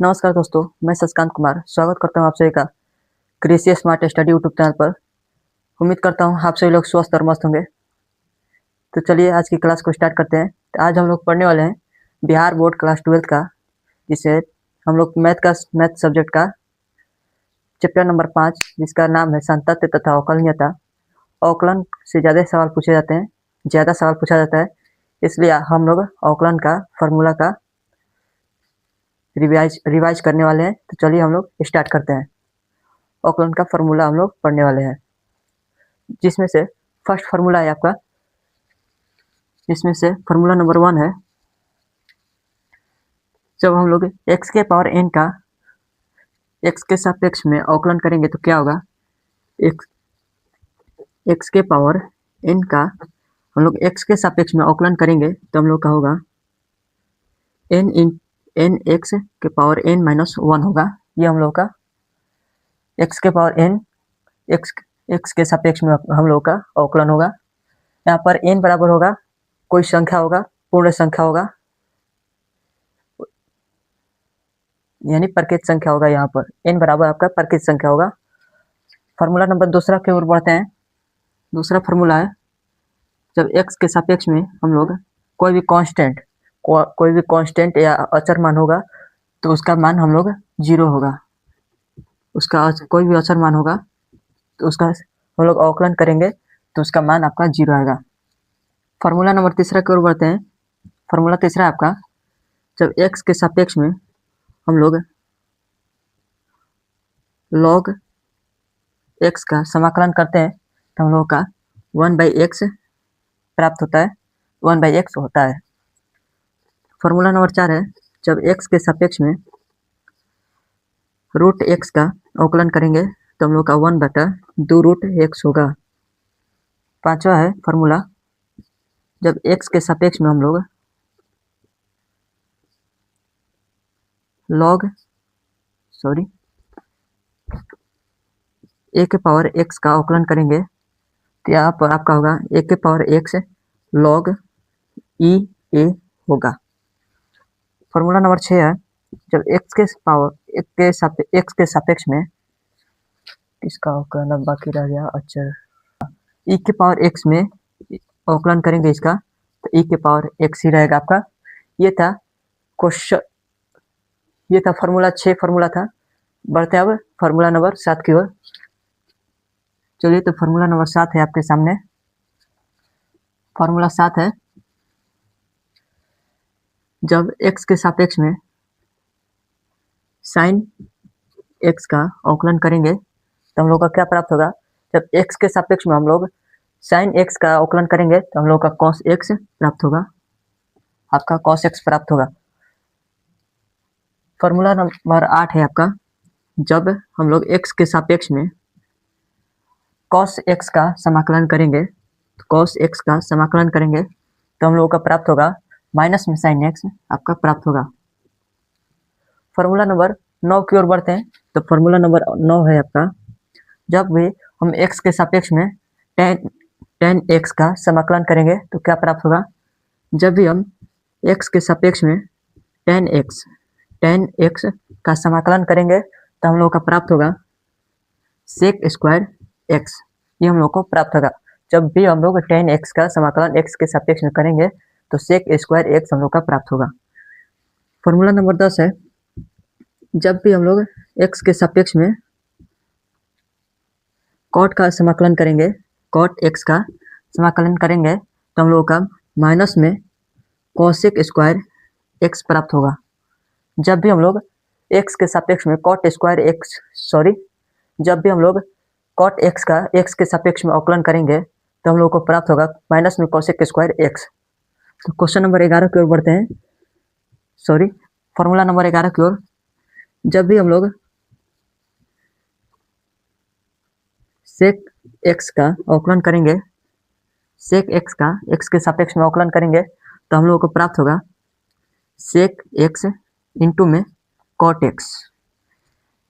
नमस्कार दोस्तों, मैं शशिकांत कुमार स्वागत करता हूं आप सभी का कृषि स्मार्ट स्टडी यूट्यूब चैनल पर। उम्मीद करता हूं आप सभी लोग स्वस्थ और मस्त होंगे। तो चलिए आज की क्लास को स्टार्ट करते हैं। तो आज हम लोग पढ़ने वाले हैं बिहार बोर्ड क्लास 12th का, जिसे हम लोग मैथ सब्जेक्ट का चैप्टर नंबर 5, जिसका नाम है सांतत्य तथा अवकलनीयता। अवकलन से ज़्यादा सवाल पूछे जाते हैं, ज़्यादा सवाल पूछा जाता है, इसलिए हम लोग अवकलन का फॉर्मूला का रिवाइज करने वाले हैं। तो चलिए हम लोग स्टार्ट करते हैं। अवकलन का फॉर्मूला हम लोग पढ़ने वाले हैं, जिसमें से फर्स्ट फार्मूला है आपका, इसमें से फार्मूला नंबर 1 है। जब हम लोग x के पावर n का x के सापेक्ष में अवकलन करेंगे तो क्या होगा। x के पावर n का हम लोग x के सापेक्ष में अवकलन करेंगे तो हम लोग का होगा n x के पावर n माइनस 1 होगा। ये हम लोग का x के पावर n x के सापेक्ष में हम लोग का अवकलन होगा। यहाँ पर n बराबर होगा कोई संख्या होगा, पूर्ण संख्या होगा, यानी प्रकृत संख्या होगा। यहाँ पर n बराबर आपका प्रकृत संख्या होगा। फार्मूला नंबर दूसरा की ओर बढ़ते हैं। दूसरा फार्मूला है, जब x के सापेक्ष में हम लोग कोई भी कांस्टेंट या अचर मान होगा तो उसका मान हम लोग 0 होगा। उसका कोई भी अचर मान होगा तो उसका हम लोग अवकलन करेंगे तो उसका मान आपका 0 आएगा। फार्मूला नंबर तीसरा की ओर बढ़ते हैं। फार्मूला तीसरा है आपका, जब x के सापेक्ष में हम लोग log x का समाकलन करते हैं तो हम लोग का 1/x प्राप्त होता है, 1/x होता है। फार्मूला नंबर 4 है, जब x के सापेक्ष में रूट x का अवकलन करेंगे तो हम लोग का 1/2 रूट x होगा। पांचवा है फार्मूला, जब x के सापेक्ष में हम लोग a के पावर x का अवकलन करेंगे तो यहाँ पर आपका होगा a के power x log e a होगा। फार्मूला नंबर 6 है, जब x के सापेक्ष में किसका अवकलन बाकी रह गया, अचर e के पावर x में अवकलन करेंगे इसका तो e के पावर x ही रहेगा आपका। ये था क्वेश्चन, ये था फार्मूला 6 फार्मूला था। बढ़ते अब फार्मूला नंबर 7 की ओर। चलिए, तो फार्मूला नंबर 7 है आपके सामने। फार्मूला 7 है, जब x के सापेक्ष में साइन x का अवकलन करेंगे तो हम लोग का क्या प्राप्त होगा। जब x के सापेक्ष में हम लोग साइन x का अवकलन करेंगे तो हम लोग का cos x प्राप्त होगा, आपका cos x प्राप्त होगा। फार्मूला नंबर 8 है आपका, जब हम लोग x के सापेक्ष में cos x का समाकलन करेंगे तो हम लोगों का प्राप्त होगा माइनस में sin x आपका प्राप्त होगा। फार्मूला नंबर 9 की ओर बढ़ते हैं। तो फार्मूला नंबर 9 है आपका, जब भी हम x के सापेक्ष में tan x का समाकलन करेंगे तो क्या प्राप्त होगा। जब भी हम x के सापेक्ष में tan x का समाकलन करेंगे तो हम लोग का प्राप्त होगा sec स्क्वायर x। ये हम लोग को प्राप्त होगा। जब भी हम लोग tan x का समाकलन x के सापेक्ष में करेंगे तो sec स्क्वायर x हम लोग का प्राप्त होगा। फार्मूला नंबर 10 है, जब भी हम लोग x के सापेक्ष में cot का समाकलन करेंगे, cot x का समाकलन करेंगे तो हम लोग का माइनस में cosec स्क्वायर x प्राप्त होगा। जब भी हम लोग x के सापेक्ष में जब भी हम लोग cot x का x के सापेक्ष में अवकलन करेंगे तो हम लोग को प्राप्त होगा माइनस में cosec स्क्वायर x। तो क्वेश्चन नंबर 11 की ओर बढ़ते हैं। फार्मूला नंबर 11 की ओर, जब भी हम लोग sec x का अवकलन करेंगे, sec x का x के सापेक्ष में अवकलन करेंगे तो हम लोगों को प्राप्त होगा sec x इंटू में cot x।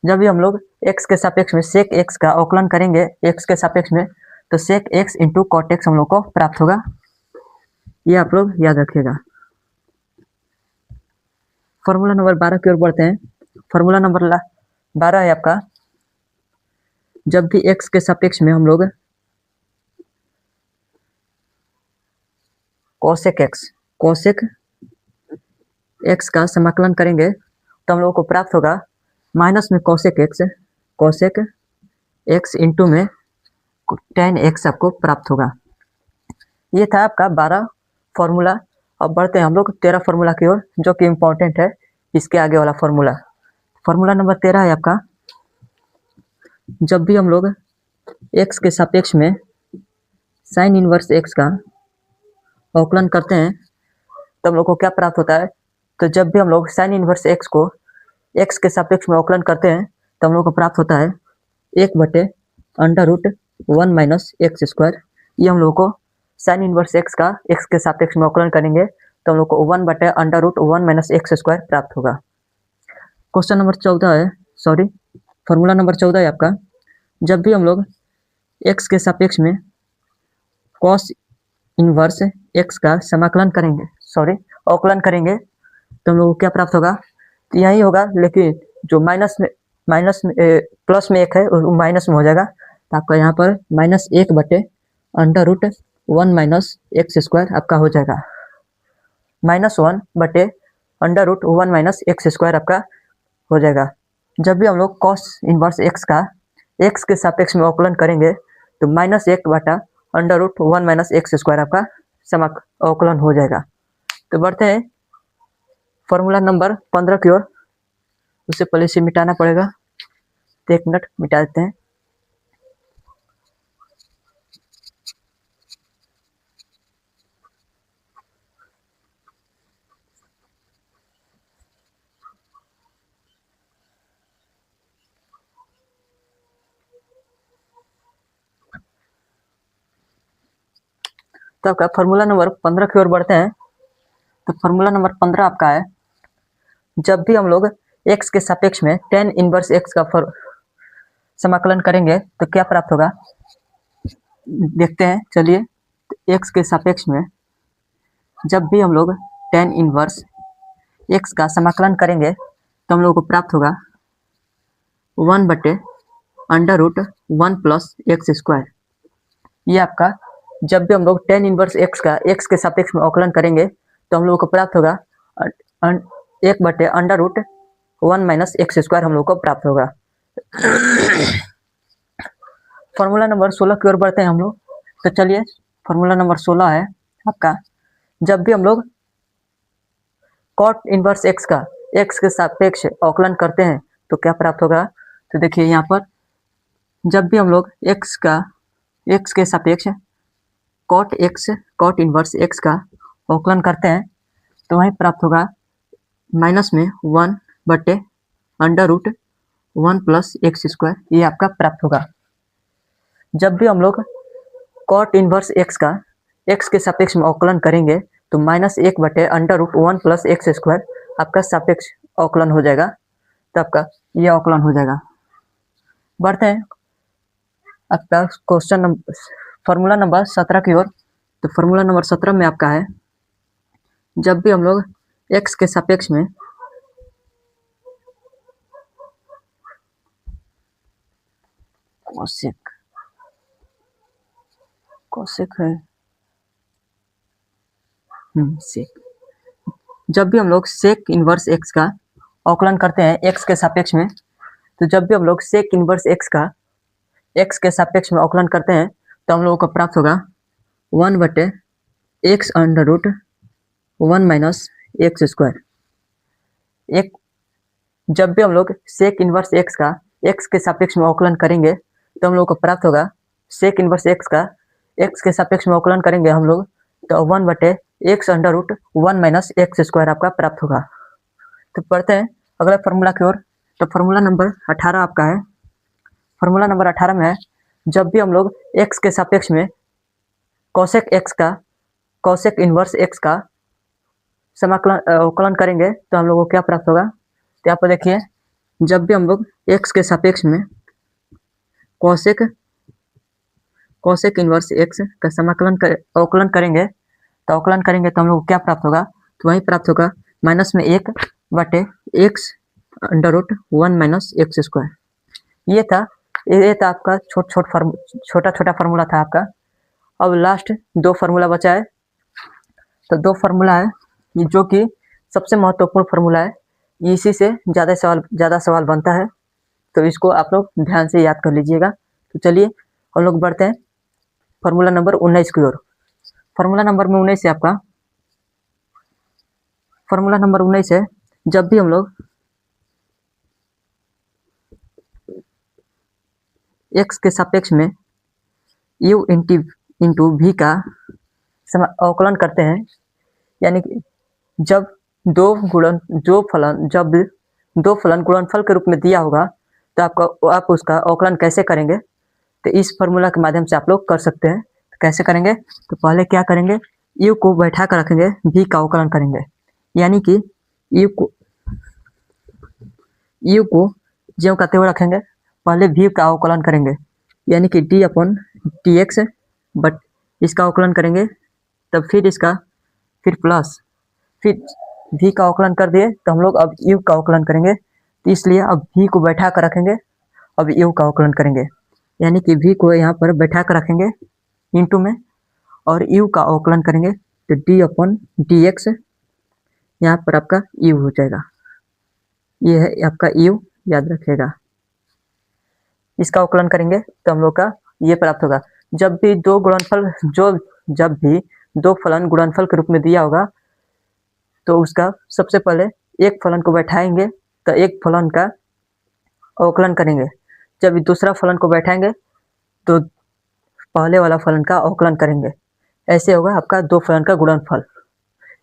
जब भी हम लोग x के सापेक्ष में sec x का अवकलन करेंगे x के सापेक्ष में तो sec x into cot x हम लोग को प्राप्त होगा। ये आप लोग याद रखिएगा। फार्मूला नंबर 12 की ओर बढ़ते हैं। फॉर्मूला नंबर 12 है आपका, जब भी x के सापेक्ष में हम लोग कोसेक x का समाकलन करेंगे तो हम लोगों को प्राप्त होगा माइनस में कोसेक x इंटू में tan x आपको प्राप्त होगा। ये था आपका 12 फॉर्मूला। अब बढ़ते हैं हम लोग 13 फॉर्मूला की ओर, जो कि इम्पोर्टेंट है इसके आगे वाला फॉर्मूला। फॉर्मूला नंबर 13 है आपका, जब भी हम लोग x के सापेक्ष में साइन इनवर्स x का अवकलन करते हैं तो हम लोग को क्या प्राप्त होता है। तो जब भी हम लोग साइन इनवर्स x को x के सापेक्ष में अवकलन करते हैं तो हम लोग को प्राप्त होता है 1/√1 माइनस एक्स स्क्वायर। ये हम लोग को साइन इनवर्स x का x के सापेक्ष में अवकलन करेंगे तो हम लोग को 1/√1 माइनस एक्स स्क्वायर प्राप्त होगा। क्वेश्चन नंबर 14 है, सॉरी फॉर्मूला नंबर 14 है आपका, जब भी हम लोग x के सापेक्ष में कॉस इनवर्स x का समाकलन करेंगे, अवकलन करेंगे तो हम लोग को क्या प्राप्त होगा। तो यही होगा, लेकिन जो माइनस में प्लस में एक है वो माइनस में हो जाएगा, तो आपका यहाँ पर -1/√1 माइनस एक्स स्क्वायर आपका हो जाएगा। -1/√1 माइनस एक्स स्क्वायर आपका हो जाएगा। जब भी हम लोग कॉस इनवर्स x का x के सापेक्ष में अवकलन करेंगे तो -1/√1 माइनस एक्स स्क्वायर आपका अवकलन हो जाएगा। तो बढ़ते हैं फॉर्मूला नंबर 15 की ओर। उससे पहले इसे मिटाना पड़ेगा, तो 1 मिनट मिटा देते हैं। तो आपका फॉर्मूला नंबर 15 की ओर बढ़ते हैं। तो फॉर्मूला नंबर 15 आपका है, जब भी हम लोग x के सापेक्ष में tan इनवर्स x का समाकलन करेंगे तो क्या प्राप्त होगा, देखते हैं चलिए। तो x के सापेक्ष में जब भी हम लोग tan इनवर्स x का समाकलन करेंगे तो हम लोग को प्राप्त होगा 1/√1 प्लस एक्स स्क्वायर। ये आपका जब भी हम लोग tan इनवर्स x का x के सापेक्ष में अवकलन करेंगे तो हम लोगों को प्राप्त होगा 1/√1 माइनस एक्स स्क्वायर हम लोग को प्राप्त होगा। फॉर्मूला नंबर 16 की ओर बढ़ते हैं हम लोग। तो चलिए फॉर्मूला नंबर 16 है आपका, जब भी हम लोग कॉट इनवर्स x का x के सापेक्ष अवकलन करते हैं तो क्या प्राप्त होगा। तो देखिए यहाँ पर जब भी हम लोग x के सापेक्ष कॉट इनवर्स x का अवकलन करते हैं तो वहीं प्राप्त होगा -1/√1 प्लस एक्स स्क्वायर। ये आपका प्राप्त होगा। जब भी हम लोग कॉट इनवर्स x का x के सापेक्ष में अवकलन करेंगे तो -1/√1 प्लस एक्स स्क्वायर आपका सापेक्ष अवकलन हो जाएगा। तो आपका ये अवकलन हो जाएगा। बढ़ते हैं आपका क्वेश्चन नंबर फॉर्मूला नंबर 17 की ओर। तो फॉर्मूला नंबर 17 में आपका है, जब भी हम लोग x के सापेक्ष में कोसेक है सेक, जब भी हम लोग सेक इनवर्स x का अवकलन करते हैं x के सापेक्ष में, तो जब भी हम लोग सेक इनवर्स x का x के सापेक्ष में अवकलन करते हैं तो हम लोगों को प्राप्त होगा 1/x√1 माइनस एक्स स्क्वायर। जब भी हम लोग सेक इनवर्स x का x के सापेक्ष में अवकलन करेंगे तो हम लोग को प्राप्त होगा सेक इनवर्स x का x के सापेक्ष में अवकलन करेंगे हम लोग तो 1/x√1 माइनस एक्स स्क्वायर आपका प्राप्त होगा। तो पढ़ते हैं अगला फॉर्मूला की ओर। तो फॉर्मूला नंबर 18 आपका है। फॉर्मूला नंबर 18 में है, जब भी हम लोग x के सापेक्ष में कोसेक इनवर्स x का अवकलन करेंगे तो हम लोग को क्या प्राप्त होगा। तो यहाँ पर देखिए, जब भी हम लोग x के सापेक्ष में कोसेक इनवर्स x का अवकलन करेंगे तो हम लोग को क्या प्राप्त होगा। तो वही प्राप्त होगा -1/x √1 माइनस एक्स स्क्वायर। ये था आपका छोटा छोटा फार्मूला था आपका। अब लास्ट 2 फार्मूला बचा है। तो 2 फार्मूला है जो कि सबसे महत्वपूर्ण फार्मूला है, इसी से ज़्यादा सवाल बनता है, तो इसको आप लोग ध्यान से याद कर लीजिएगा। तो चलिए हम लोग बढ़ते हैं फार्मूला नंबर 19 की ओर। फार्मूला नंबर 19 है आपका, फार्मूला नंबर 19 है, जब भी हम लोग x के सापेक्ष में u इंटू v का अवकलन करते हैं, यानी कि जब दो फलन गुणनफल के रूप में दिया होगा तो आप उसका अवकलन कैसे करेंगे, तो इस फार्मूला के माध्यम से आप लोग कर सकते हैं। तो कैसे करेंगे, तो पहले क्या करेंगे, u को बैठा कर रखेंगे, v का अवकलन करेंगे, यानी कि u को ज्यों का त्यों रखेंगे, पहले v का अवकलन करेंगे, यानी कि d/dx, बट इसका अवकलन करेंगे, तब फिर प्लस, फिर v का अवकलन कर दिए तो हम लोग अब u का अवकलन करेंगे, तो इसलिए अब v को बैठा कर रखेंगे, अब u का अवकलन करेंगे, यानी कि v को यहाँ पर बैठा कर रखेंगे इंटू में, और u का अवकलन करेंगे, तो d/dx यहाँ पर आपका u हो जाएगा। ये है आपका u, याद रखिएगा। इसका अवकलन करेंगे तो हम लोग का ये प्राप्त होगा। जब भी दो फलन गुणनफल के रूप में दिया होगा तो उसका सबसे पहले एक फलन को बैठाएंगे तो एक फलन का अवकलन करेंगे, जब दूसरा फलन को बैठाएंगे तो पहले वाला फलन का अवकलन करेंगे। ऐसे होगा आपका 2 फलन का गुणनफल।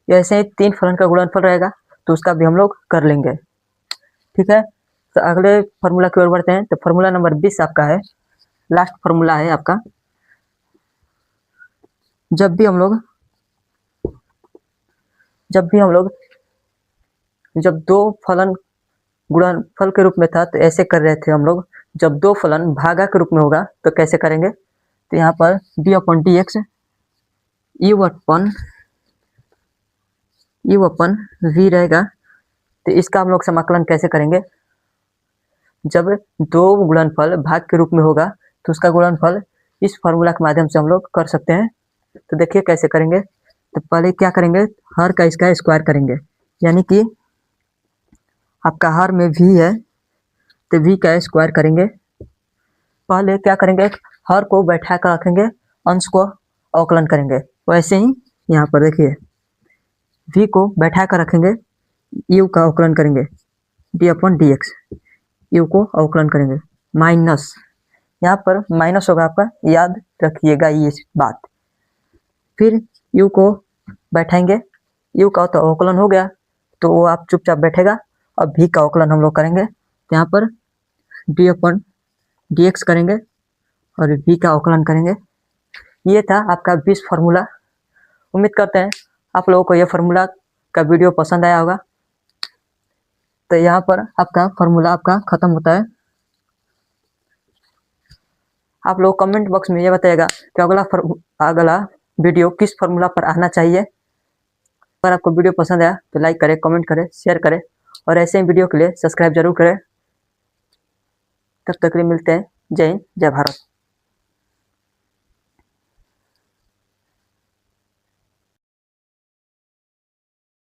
ऐसे ही 3 फलन का गुणनफल रहेगा तो उसका भी हम लोग कर लेंगे। ठीक है, तो अगले फार्मूला की ओर बढ़ते हैं। तो फार्मूला नंबर 20 आपका है, लास्ट फार्मूला है आपका। जब भी हम लोग जब 2 फलन गुणनफल के रूप में था तो ऐसे कर रहे थे हम लोग। जब 2 फलन भागा के रूप में होगा तो कैसे करेंगे, तो यहाँ पर d/dx u/v रहेगा। तो इसका हम लोग समाकलन कैसे करेंगे, जब 2 गुणनफल भाग के रूप में होगा तो उसका गुणनफल इस फार्मूला के माध्यम से हम लोग कर सकते हैं। तो देखिए कैसे करेंगे, तो पहले क्या करेंगे, हर का इसका स्क्वायर करेंगे, यानी कि आपका हर में v है तो v का स्क्वायर करेंगे। पहले क्या करेंगे, हर को बैठा कर रखेंगे, अंश को अवकलन करेंगे। वैसे ही यहाँ पर देखिए v को बैठा कर रखेंगे, u का अवकलन करेंगे, d/dx u को अवकलन करेंगे, माइनस, यहाँ पर माइनस होगा आपका, याद रखिएगा ये बात। फिर u को बैठाएंगे, u का तो अवकलन हो गया तो वो आप चुपचाप बैठेगा। अब v का अवकलन हम लोग करेंगे, तो यहाँ पर d/dx करेंगे और v का अवकलन करेंगे। ये था आपका 20 फार्मूला। उम्मीद करते हैं आप लोगों को यह फार्मूला का वीडियो पसंद आया होगा। तो यहाँ पर आपका फार्मूला आपका खत्म होता है। आप लोग कमेंट बॉक्स में ये बताइएगा कि अगला वीडियो किस फार्मूला पर आना चाहिए। अगर आपको वीडियो पसंद आया तो लाइक करें, कमेंट करें, शेयर करें, और ऐसे ही वीडियो के लिए सब्सक्राइब जरूर करें। तब तक के लिए मिलते हैं। जय हिंद, जय भारत।